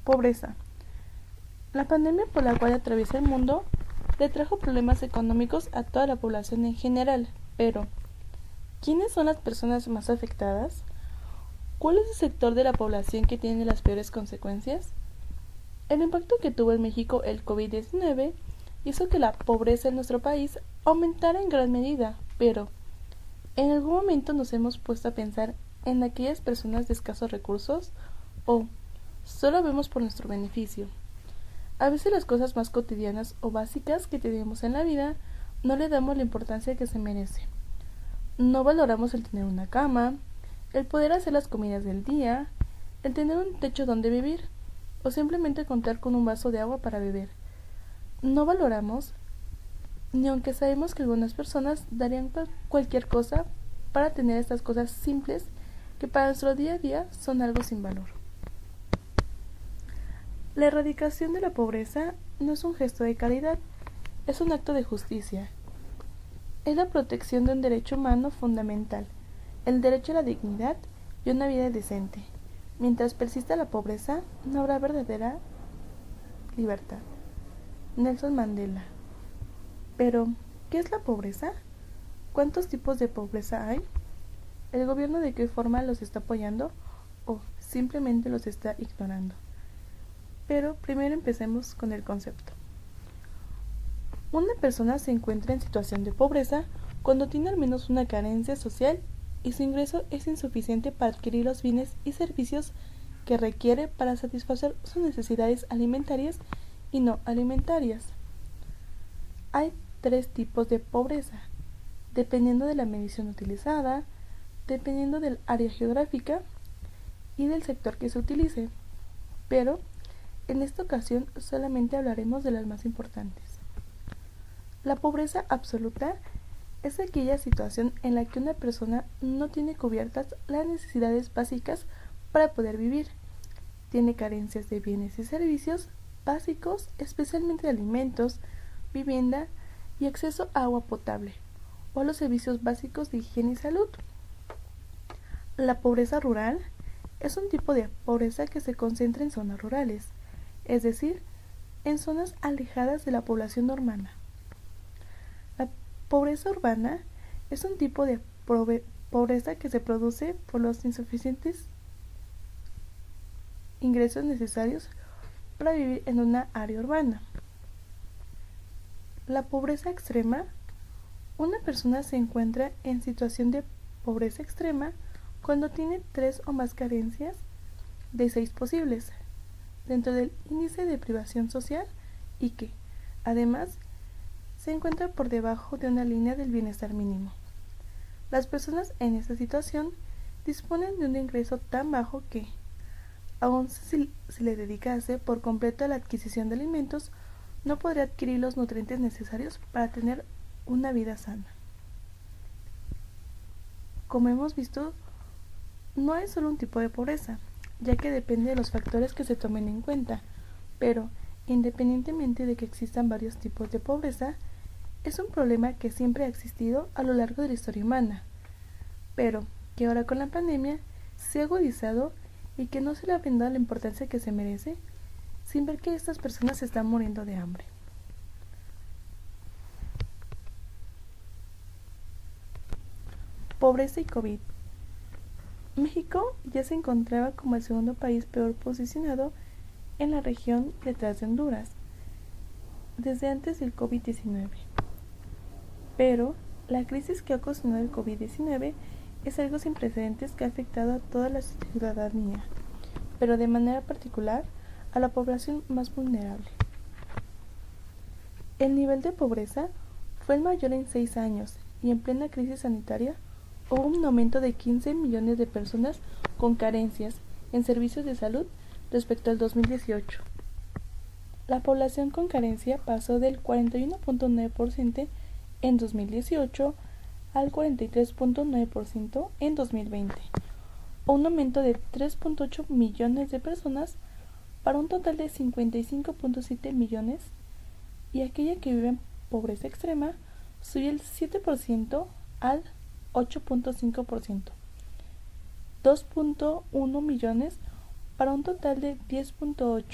Pobreza. La pandemia por la cual atraviesa el mundo le trajo problemas económicos a toda la población en general, pero ¿quiénes son las personas más afectadas? ¿Cuál es el sector de la población que tiene las peores consecuencias? El impacto que tuvo en México el COVID-19 hizo que la pobreza en nuestro país aumentara en gran medida, pero ¿en algún momento nos hemos puesto a pensar en aquellas personas de escasos recursos? ¿O solo vemos por nuestro beneficio? A veces las cosas más cotidianas o básicas que tenemos en la vida no le damos la importancia que se merece. No valoramos el tener una cama, el poder hacer las comidas del día, el tener un techo donde vivir o simplemente contar con un vaso de agua para beber. No valoramos, ni aunque sabemos que algunas personas darían cualquier cosa para tener estas cosas simples que para nuestro día a día son algo sin valor. La erradicación de la pobreza no es un gesto de caridad, es un acto de justicia. Es la protección de un derecho humano fundamental, el derecho a la dignidad y una vida decente. Mientras persista la pobreza, no habrá verdadera libertad. Nelson Mandela. Pero, ¿qué es la pobreza? ¿Cuántos tipos de pobreza hay? ¿El gobierno de qué forma los está apoyando o simplemente los está ignorando? Pero primero empecemos con el concepto. Una persona se encuentra en situación de pobreza cuando tiene al menos una carencia social y su ingreso es insuficiente para adquirir los bienes y servicios que requiere para satisfacer sus necesidades alimentarias y no alimentarias. Hay 3 tipos de pobreza, dependiendo de la medición utilizada, dependiendo del área geográfica y del sector que se utilice, pero en esta ocasión solamente hablaremos de las más importantes. La pobreza absoluta es aquella situación en la que una persona no tiene cubiertas las necesidades básicas para poder vivir. Tiene carencias de bienes y servicios básicos, especialmente de alimentos, vivienda y acceso a agua potable, o a los servicios básicos de higiene y salud. La pobreza rural es un tipo de pobreza que se concentra en zonas rurales, es decir, en zonas alejadas de la población urbana. La pobreza urbana es un tipo de pobreza que se produce por los insuficientes ingresos necesarios para vivir en una área urbana. La pobreza extrema. Una persona se encuentra en situación de pobreza extrema cuando tiene 3 o más carencias de 6 posibles dentro del índice de privación social y que, además, se encuentra por debajo de una línea del bienestar mínimo. Las personas en esta situación disponen de un ingreso tan bajo que, aun si se le dedicase por completo a la adquisición de alimentos, no podría adquirir los nutrientes necesarios para tener una vida sana. Como hemos visto, no hay solo un tipo de pobreza, ya que depende de los factores que se tomen en cuenta, pero independientemente de que existan varios tipos de pobreza, es un problema que siempre ha existido a lo largo de la historia humana, pero que ahora con la pandemia se ha agudizado y que no se le ha brindado la importancia que se merece, sin ver que estas personas se están muriendo de hambre. Pobreza y COVID. México ya se encontraba como el segundo país peor posicionado en la región detrás de Honduras, desde antes del COVID-19. Pero la crisis que ha ocasionado el COVID-19 es algo sin precedentes que ha afectado a toda la ciudadanía, pero de manera particular a la población más vulnerable. El nivel de pobreza fue el mayor en 6 años y en plena crisis sanitaria hubo un aumento de 15 millones de personas con carencias en servicios de salud respecto al 2018. La población con carencia pasó del 41.9% en 2018 al 43.9% en 2020, un aumento de 3.8 millones de personas para un total de 55.7 millones, y aquella que vive en pobreza extrema subió el 7% al 8.5%, 2.1 millones para un total de 10.8.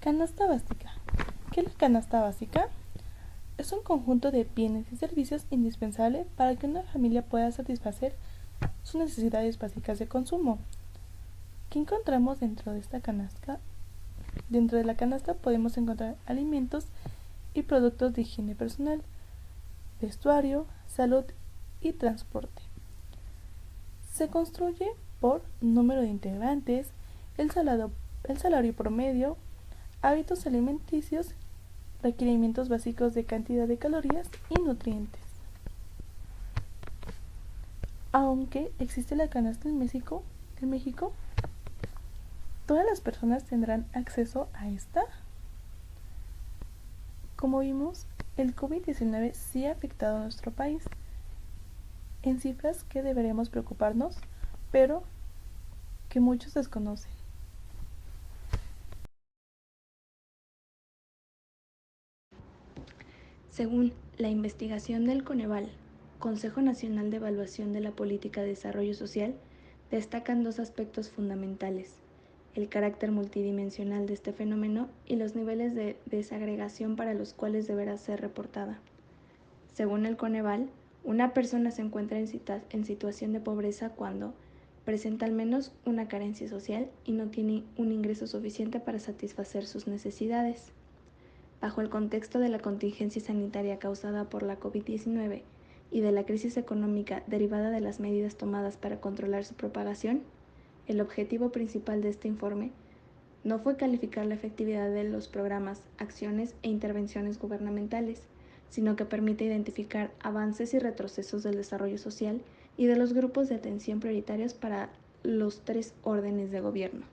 Canasta básica. ¿Qué es la canasta básica? Es un conjunto de bienes y servicios indispensables para que una familia pueda satisfacer sus necesidades básicas de consumo. ¿Qué encontramos dentro de esta canasta? Dentro de la canasta podemos encontrar alimentos y productos de higiene personal, vestuario, salud y transporte. Se construye por número de integrantes, el salario promedio, hábitos alimenticios, requerimientos básicos de cantidad de calorías y nutrientes. Aunque existe la canasta en México, ¿todas las personas tendrán acceso a esta? Como vimos, el COVID-19 sí ha afectado a nuestro país en cifras que deberíamos preocuparnos, pero que muchos desconocen. Según la investigación del Coneval, Consejo Nacional de Evaluación de la Política de Desarrollo Social, destacan dos aspectos fundamentales: el carácter multidimensional de este fenómeno y los niveles de desagregación para los cuales deberá ser reportada. Según el Coneval, una persona se encuentra en situación de pobreza cuando presenta al menos una carencia social y no tiene un ingreso suficiente para satisfacer sus necesidades. Bajo el contexto de la contingencia sanitaria causada por la COVID-19 y de la crisis económica derivada de las medidas tomadas para controlar su propagación, el objetivo principal de este informe no fue calificar la efectividad de los programas, acciones e intervenciones gubernamentales, sino que permite identificar avances y retrocesos del desarrollo social y de los grupos de atención prioritarios para los tres órdenes de gobierno.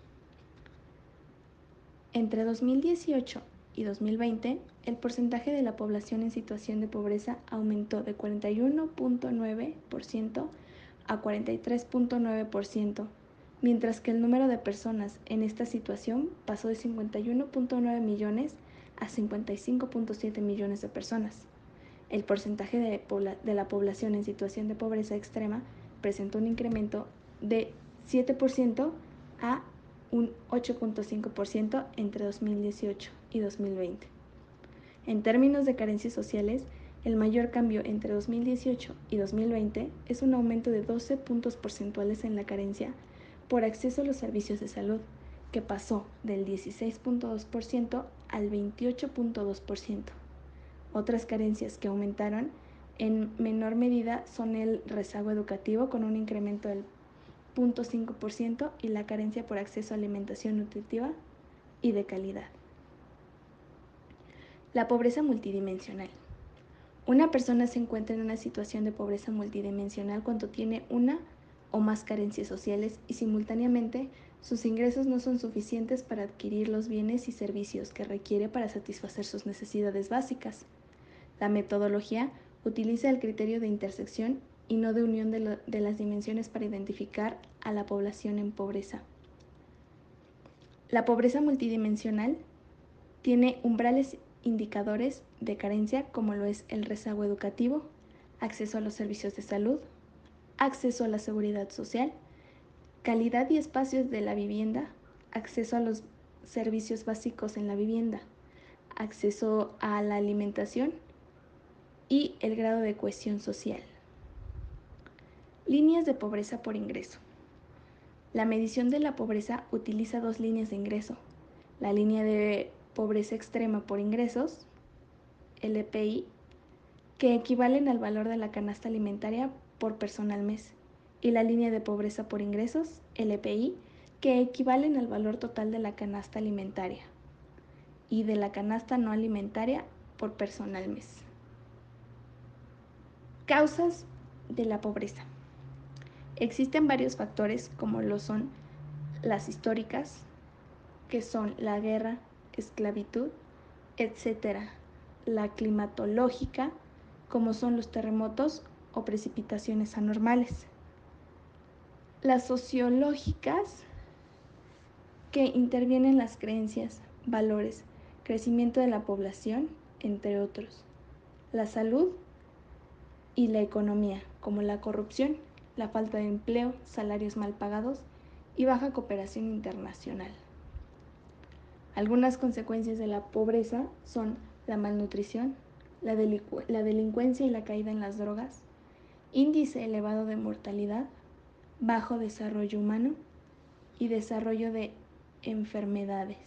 Entre 2018 y 2020, el porcentaje de la población en situación de pobreza aumentó de 41.9% a 43.9%, mientras que el número de personas en esta situación pasó de 51.9 millones a 55.7 millones de personas. El porcentaje de la población en situación de pobreza extrema presentó un incremento de 7% a un 8.5% entre 2018 y 2020. En términos de carencias sociales, el mayor cambio entre 2018 y 2020 es un aumento de 12 puntos porcentuales en la carencia por acceso a los servicios de salud, que pasó del 16.2% al 28.2%. Otras carencias que aumentaron en menor medida son el rezago educativo, con un incremento del 0.5%, y la carencia por acceso a alimentación nutritiva y de calidad. La pobreza multidimensional. Una persona se encuentra en una situación de pobreza multidimensional cuando tiene una o más carencias sociales y simultáneamente sus ingresos no son suficientes para adquirir los bienes y servicios que requiere para satisfacer sus necesidades básicas. La metodología utiliza el criterio de intersección y no de unión de las dimensiones para identificar a la población en pobreza. La pobreza multidimensional tiene umbrales indicadores de carencia, como lo es el rezago educativo, acceso a los servicios de salud, acceso a la seguridad social, calidad y espacios de la vivienda, acceso a los servicios básicos en la vivienda, acceso a la alimentación y el grado de cohesión social. Líneas de pobreza por ingreso. La medición de la pobreza utiliza dos líneas de ingreso: la línea de pobreza extrema por ingresos, LPI, que equivalen al valor de la canasta alimentaria por persona al mes, y la línea de pobreza por ingresos, LPI, que equivalen al valor total de la canasta alimentaria y de la canasta no alimentaria por persona al mes. Causas de la pobreza. Existen varios factores, como lo son las históricas, que son la guerra, esclavitud, etc. La climatológica, como son los terremotos o precipitaciones anormales. Las sociológicas, que intervienen las creencias, valores, crecimiento de la población, entre otros. La salud y la economía, como la corrupción la falta de empleo, salarios mal pagados y baja cooperación internacional. Algunas consecuencias de la pobreza son la malnutrición, la delincuencia y la caída en las drogas, índice elevado de mortalidad, bajo desarrollo humano y desarrollo de enfermedades.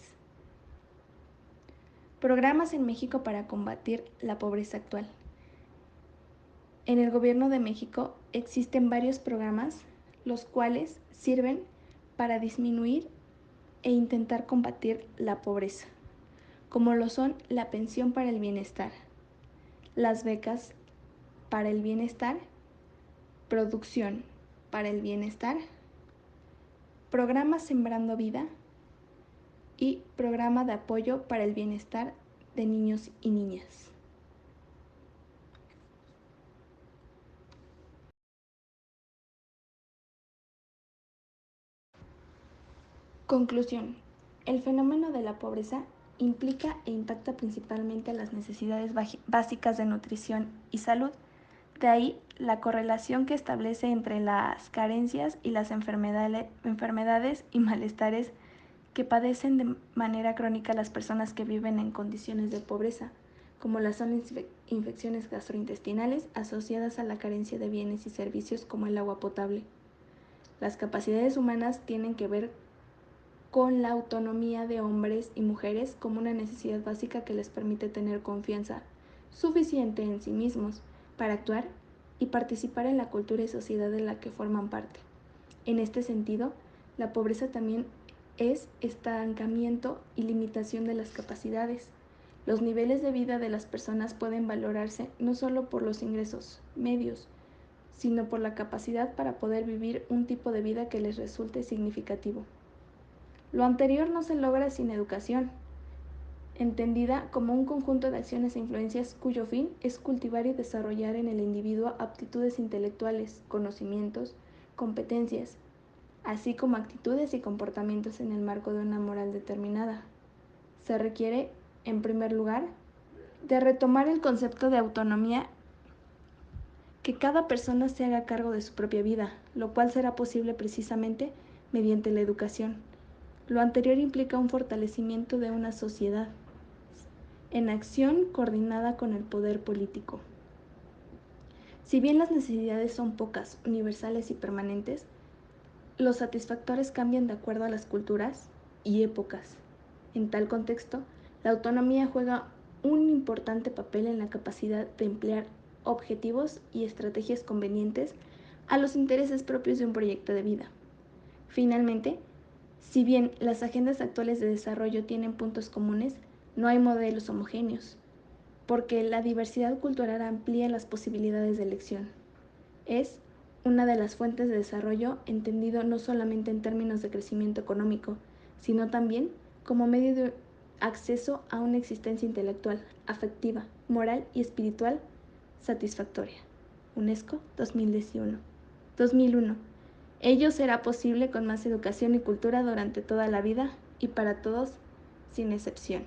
Programas en México para combatir la pobreza actual. En el Gobierno de México existen varios programas los cuales sirven para disminuir e intentar combatir la pobreza, como lo son la pensión para el bienestar, las becas para el bienestar, producción para el bienestar, programa Sembrando Vida y programa de apoyo para el bienestar de niños y niñas. Conclusión. El fenómeno de la pobreza implica e impacta principalmente las necesidades básicas de nutrición y salud. De ahí la correlación que establece entre las carencias y las enfermedades y malestares que padecen de manera crónica las personas que viven en condiciones de pobreza, como las son infecciones gastrointestinales asociadas a la carencia de bienes y servicios como el agua potable. Las capacidades humanas tienen que ver con la autonomía de hombres y mujeres como una necesidad básica que les permite tener confianza suficiente en sí mismos para actuar y participar en la cultura y sociedad de la que forman parte. En este sentido, la pobreza también es estancamiento y limitación de las capacidades. Los niveles de vida de las personas pueden valorarse no solo por los ingresos medios, sino por la capacidad para poder vivir un tipo de vida que les resulte significativo. Lo anterior no se logra sin educación, entendida como un conjunto de acciones e influencias cuyo fin es cultivar y desarrollar en el individuo aptitudes intelectuales, conocimientos, competencias, así como actitudes y comportamientos en el marco de una moral determinada. Se requiere, en primer lugar, de retomar el concepto de autonomía, que cada persona se haga cargo de su propia vida, lo cual será posible precisamente mediante la educación. Lo anterior implica un fortalecimiento de una sociedad en acción coordinada con el poder político. Si bien las necesidades son pocas, universales y permanentes, los satisfactores cambian de acuerdo a las culturas y épocas. En tal contexto, la autonomía juega un importante papel en la capacidad de emplear objetivos y estrategias convenientes a los intereses propios de un proyecto de vida. Finalmente, si bien las agendas actuales de desarrollo tienen puntos comunes, no hay modelos homogéneos, porque la diversidad cultural amplía las posibilidades de elección. Es una de las fuentes de desarrollo entendido no solamente en términos de crecimiento económico, sino también como medio de acceso a una existencia intelectual, afectiva, moral y espiritual satisfactoria. UNESCO 2001. Ello será posible con más educación y cultura durante toda la vida y para todos, sin excepción.